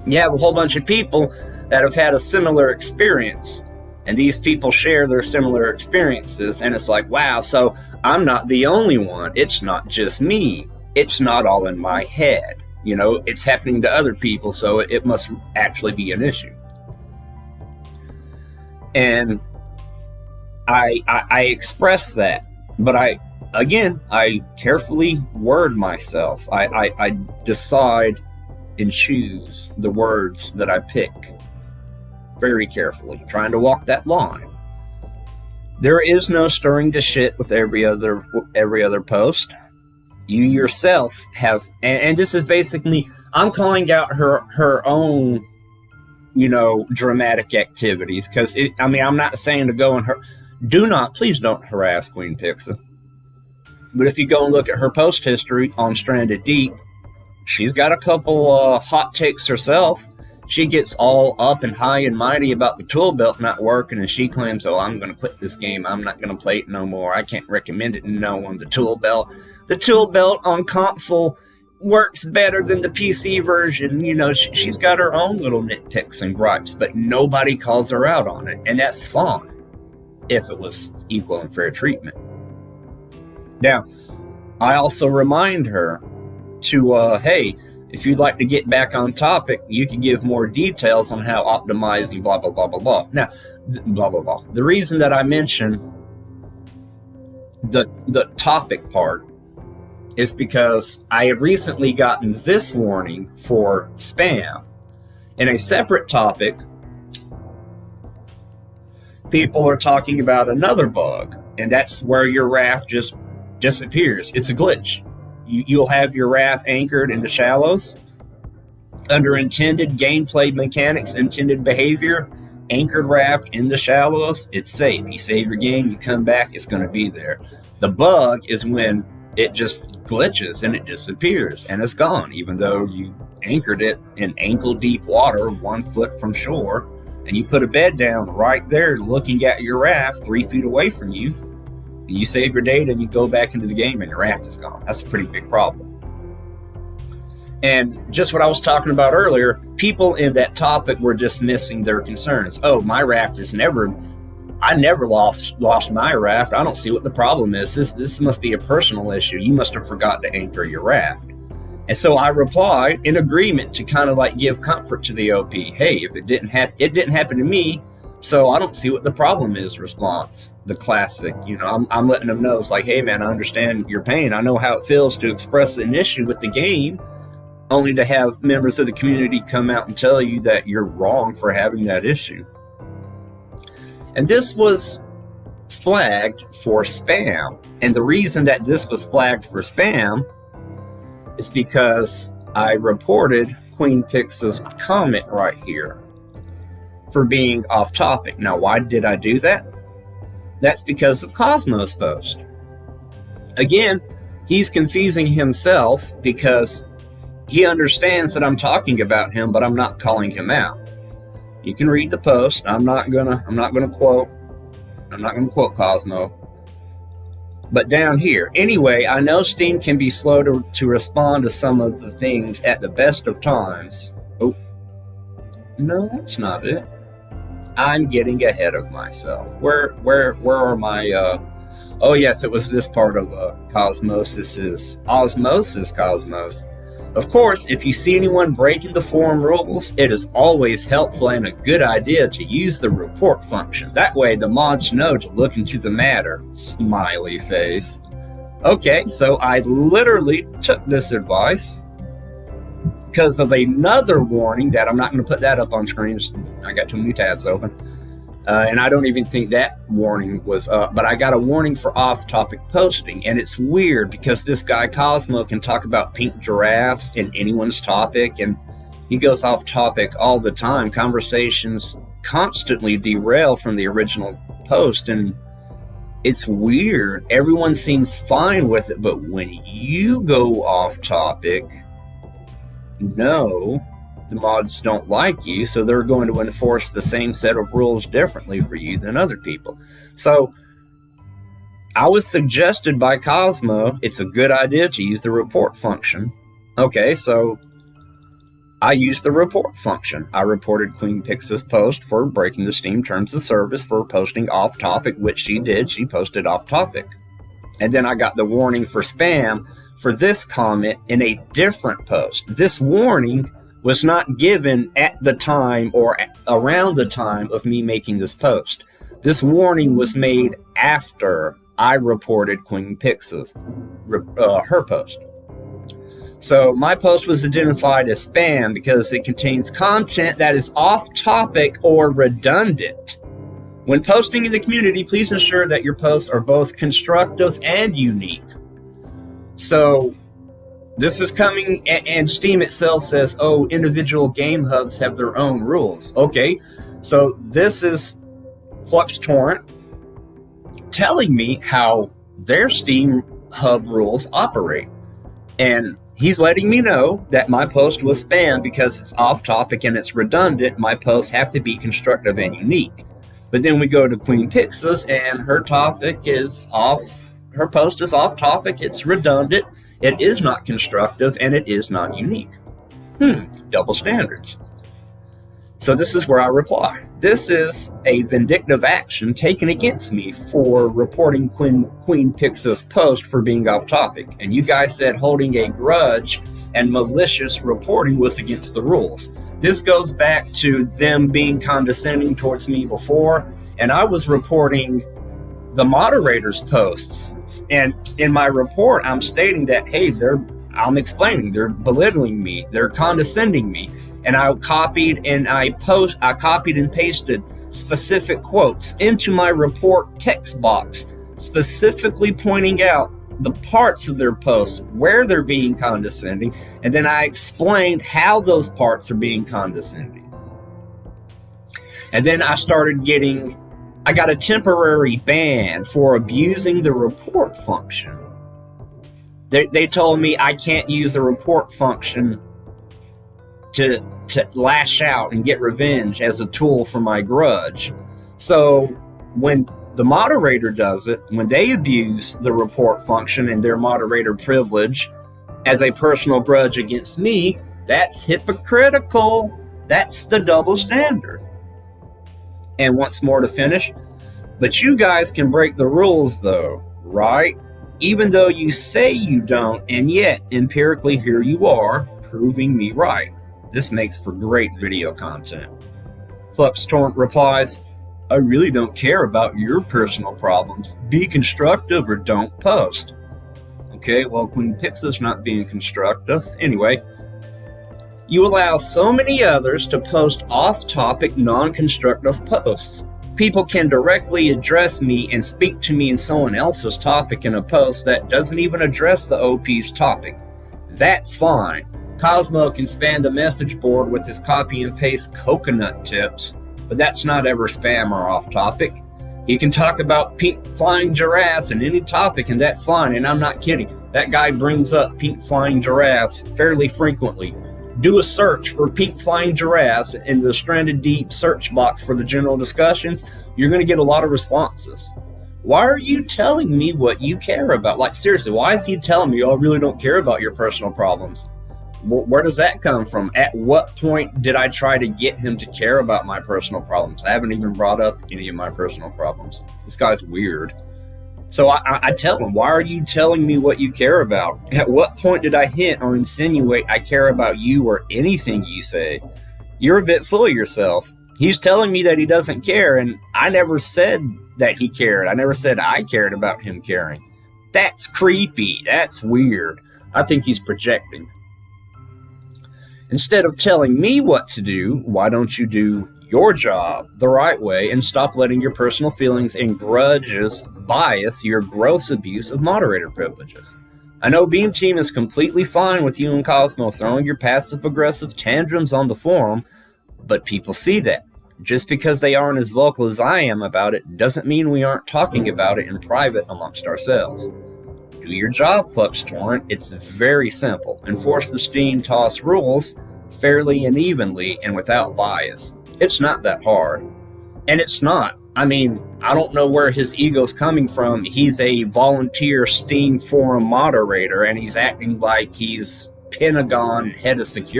You have a whole bunch of people that have had a similar experience, and these people share their similar experiences, and it's like, wow, so I'm not the only one. It's not just me. It's not all in my head. You know, it's happening to other people, so it must actually be an issue. And I express that, but I carefully word myself. I decide and choose the words that I pick very carefully, trying to walk that line. There is no stirring the shit with every other post. You yourself have, and this is basically, I'm calling out her own, you know, dramatic activities, because I'm not saying to go and please don't harass Queen Pixa. But if you go and look at her post history on Stranded Deep, she's got a couple hot takes herself. She gets all up and high and mighty about the tool belt not working, and she claims, oh, I'm going to quit this game. I'm not going to play it no more. I can't recommend it to no one. The tool belt on console works better than the PC version. You know, she's got her own little nitpicks and gripes, but nobody calls her out on it, and that's fine if it was equal and fair treatment. Now, I also remind her to, hey, if you'd like to get back on topic, you can give more details on how optimizing blah, blah, blah, blah, blah. Now, blah, blah, blah. The reason that I mention the topic part is because I had recently gotten this warning for spam. In a separate topic, people are talking about another bug, and that's where your raft just disappears. It's a glitch. You'll have your raft anchored in the shallows. Under intended gameplay mechanics, intended behavior, anchored raft in the shallows, it's safe. You save your game, you come back, it's going to be there. The bug is when it just glitches and it disappears and it's gone, even though you anchored it in ankle-deep water 1 foot from shore, and you put a bed down right there looking at your raft 3 feet away from you. You save your data and you go back into the game and your raft is gone. That's a pretty big problem. And just what I was talking about earlier, people in that topic were dismissing their concerns. Oh, my raft is I never lost my raft. I don't see what the problem is. This must be a personal issue. You must have forgot to anchor your raft. And so I replied in agreement to kind of like give comfort to the OP. Hey, if it didn't happen to me, so I don't see what the problem is response. The classic, you know, I'm letting them know. It's like, hey man, I understand your pain. I know how it feels to express an issue with the game, only to have members of the community come out and tell you that you're wrong for having that issue. And this was flagged for spam. And the reason that this was flagged for spam is because I reported Queen Pix's comment right here for being off topic. Now, why did I do that? That's because of Cosmo's post. Again, he's confusing himself because he understands that I'm talking about him, but I'm not calling him out. You can read the post. I'm not gonna quote Cosmo. But down here, anyway, I know Steam can be slow to respond to some of the things at the best of times. Oh, no, that's not it. I'm getting ahead of myself. Where are my, oh yes, it was this part of Cosmos. Of course, if you see anyone breaking the forum rules, it is always helpful and a good idea to use the report function. That way the mods know to look into the matter. Smiley face. Okay, so I literally took this advice because of another warning that I'm not going to put that up on screen. I got too many tabs open. And I don't even think that warning was up, but I got a warning for off-topic posting, and it's weird because this guy Cosmo can talk about pink giraffes in anyone's topic, and he goes off-topic all the time. Conversations constantly derail from the original post, and it's weird. Everyone seems fine with it, but when you go off-topic, no, the mods don't like you, so they're going to enforce the same set of rules differently for you than other people. So I was suggested by Cosmo, it's a good idea to use the report function. Okay, so I used the report function. I reported Queen Pix's post for breaking the Steam terms of service for posting off topic, which she did. She posted off topic. And then I got the warning for spam for this comment in a different post. This warning was not given at the time or around the time of me making this post. This warning was made after I reported Queen Pix's her post. So my post was identified as spam because it contains content that is off topic or redundant. When posting in the community, please ensure that your posts are both constructive and unique. So this is coming, and Steam itself says, oh, individual game hubs have their own rules. Okay, so this is Fluxtorrent telling me how their Steam hub rules operate. And he's letting me know that my post was spam because it's off topic and it's redundant. My posts have to be constructive and unique. But then we go to Queen Pixis and her topic is off, her post is off topic, it's redundant, it is not constructive, and it is not unique. Double standards. So this is where I reply. This is a vindictive action taken against me for reporting Queen Pixis' post for being off topic. And you guys said holding a grudge and malicious reporting was against the rules. This goes back to them being condescending towards me before, and I was reporting the moderator's posts. And in my report, I'm stating that, hey, I'm explaining, they're belittling me, they're condescending me. And I copied and pasted specific quotes into my report text box, specifically pointing out the parts of their posts where they're being condescending, and then I explained how those parts are being condescending. And then I got a temporary ban for abusing the report function. They told me I can't use the report function to lash out and get revenge as a tool for my grudge. So when the moderator does it, when they abuse the report function and their moderator privilege as a personal grudge against me, that's hypocritical. That's the double standard. And once more to finish, but you guys can break the rules though, right? Even though you say you don't, and yet empirically here you are, proving me right. This makes for great video content. Fluxtorrent replies, I really don't care about your personal problems. Be constructive or don't post. Okay, well, Queen Pixis not being constructive. Anyway, you allow so many others to post off-topic, non-constructive posts. People can directly address me and speak to me in someone else's topic in a post that doesn't even address the OP's topic. That's fine. Cosmo can span the message board with his copy and paste coconut tips, but that's not ever spam or off topic. He can talk about pink flying giraffes in any topic, and that's fine, and I'm not kidding. That guy brings up pink flying giraffes fairly frequently. Do a search for pink flying giraffes in the Stranded Deep search box for the general discussions. You're going to get a lot of responses. Why are you telling me what you care about? Like, seriously, why is he telling me, I really don't care about your personal problems? Where does that come from? At what point did I try to get him to care about my personal problems? I haven't even brought up any of my personal problems. This guy's weird. So I tell him, why are you telling me what you care about? At what point did I hint or insinuate I care about you or anything you say? You're a bit full of yourself. He's telling me that he doesn't care, and I never said that he cared. I never said I cared about him caring. That's creepy. That's weird. I think he's projecting. Instead of telling me what to do, why don't you do your job the right way and stop letting your personal feelings and grudges bias your gross abuse of moderator privileges? I know Beam Team is completely fine with you and Cosmo throwing your passive-aggressive tantrums on the forum, but people see that. Just because they aren't as vocal as I am about it doesn't mean we aren't talking about it in private amongst ourselves. Do your job, Fluxtorrent. It's very simple. Enforce the Steam Toss rules fairly and evenly and without bias. It's not that hard. And it's not. I mean, I don't know where his ego's coming from. He's a volunteer Steam forum moderator, and he's acting like he's Pentagon head of security.